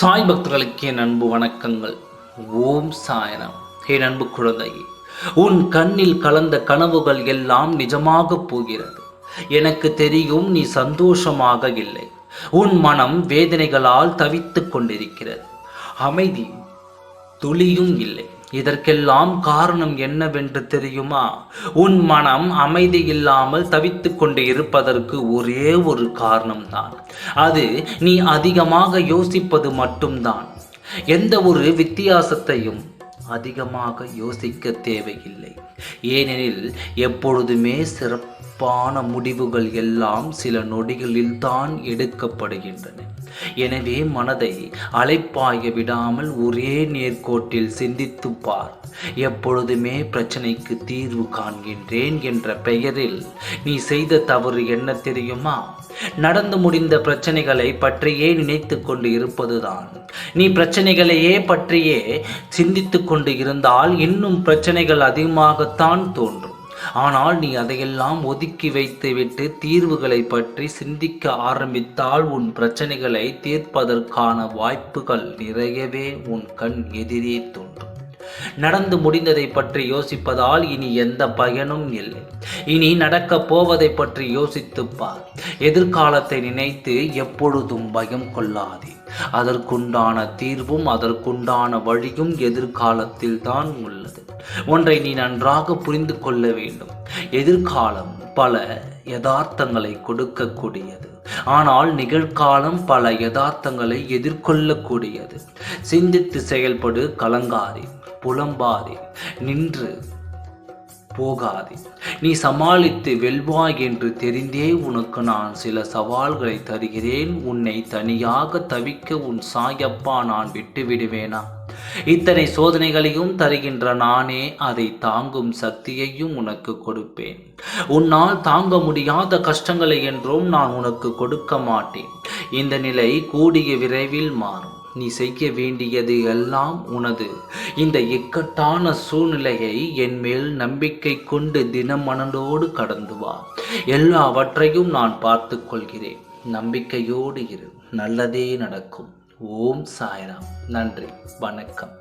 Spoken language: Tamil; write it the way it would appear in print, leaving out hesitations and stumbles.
சாய் பக்தர்களுக்கு என் அன்பு வணக்கங்கள். ஓம் சாய்ராம். என் அன்பு குழந்தையே, உன் கண்ணில் கலந்த கனவுகள் எல்லாம் நிஜமாக போகிறது. எனக்கு தெரியும், நீ சந்தோஷமாக இல்லை. உன் மனம் வேதனைகளால் தவித்துக் கொண்டிருக்கிறது. அமைதி துளியும் இல்லை. இதற்கெல்லாம் காரணம் என்னவென்று தெரியுமா? உன் மனம் அமைதி இல்லாமல் தவித்து கொண்டு இருப்பதற்கு ஒரே ஒரு காரணம்தான். அது நீ அதிகமாக யோசிப்பது மட்டும்தான். எந்த ஒரு வித்தியாசத்தையும் அதிகமாக யோசிக்க தேவையில்லை. ஏனெனில் எப்பொழுதுமே சிறப்பான முடிவுகள் எல்லாம் சில நொடிகளில் தான் எடுக்கப்படுகின்றன. எனவே மனதை அலைப்பாய விடாமல் ஒரே நேர்கோட்டில் சிந்தித்து பார். எப்பொழுதுமே பிரச்சனைக்கு தீர்வு காண்கின்றேன் என்ற பெயரில் நீ செய்த தவறு என்ன தெரியுமா? நடந்து முடிந்த பிரச்சனைகளை பற்றியே நினைத்து கொண்டு இருப்பதுதான். நீ பிரச்சனைகளையே பற்றியே சிந்தித்து கொண்டு இருந்தால் இன்னும் பிரச்சனைகள் அதிகமாகத்தான் தோன்றும். ஆனால் நீ அதையெல்லாம் ஒதுக்கி வைத்துவிட்டு தீர்வுகளை பற்றி சிந்திக்க ஆரம்பித்தால் உன் பிரச்சனைகளை தீர்ப்பதற்கான வாய்ப்புகள் நிறையவே உன் கண் எதிரே தோன்றும். நடந்து முடிந்ததை பற்றி யோசிப்பதால் இனி எந்த பயனும் இல்லை. இனி நடக்கப் போவதை பற்றி யோசித்துப்பார். எதிர்காலத்தை நினைத்து எப்பொழுதும் பயம் கொள்ளாதே. அதற்குண்டான தீர்வும் அதற்குண்டான வழியும் எதிர்காலத்தில் தான் உள்ளது. ஒன்றை நீ நன்றாக புரிந்து கொள்ள வேண்டும். எதிர்காலம் பல யதார்த்தங்களை கொடுக்கக்கூடியது. ஆனால் நிகழ்காலம் பல யதார்த்தங்களை எதிர்கொள்ளக்கூடியது. சிந்தித்து செயல்படு, கலங்காதே, புலம்பாதே, நின்று போகாதே. நீ சமாளித்து வெல்வாய் என்று தெரிந்தே உனக்கு நான் சில சவால்களை தருகிறேன். உன்னை தனியாக தவிக்க உன் சாயப்பா நான் விட்டுவிடுவேனா? இத்தனை சோதனைகளையும் தருகின்ற நானே அதை தாங்கும் சக்தியையும் உனக்கு கொடுப்பேன். உன்னால் தாங்க முடியாத கஷ்டங்களை என்றும் நான் உனக்கு கொடுக்க மாட்டேன். இந்த நிலை கூடிய விரைவில் மாறும். நீ செய்ய வேண்டியது எல்லாம் உனது இந்த இக்கட்டான சூழ்நிலையை என் மேல் நம்பிக்கை கொண்டு தினமனதோடு கடந்து வா. எல்லாவற்றையும் நான் பார்த்து கொள்கிறேன். நம்பிக்கையோடு இரு. நல்லதே நடக்கும். ஓம் சாய்ராம். நன்றி, வணக்கம்.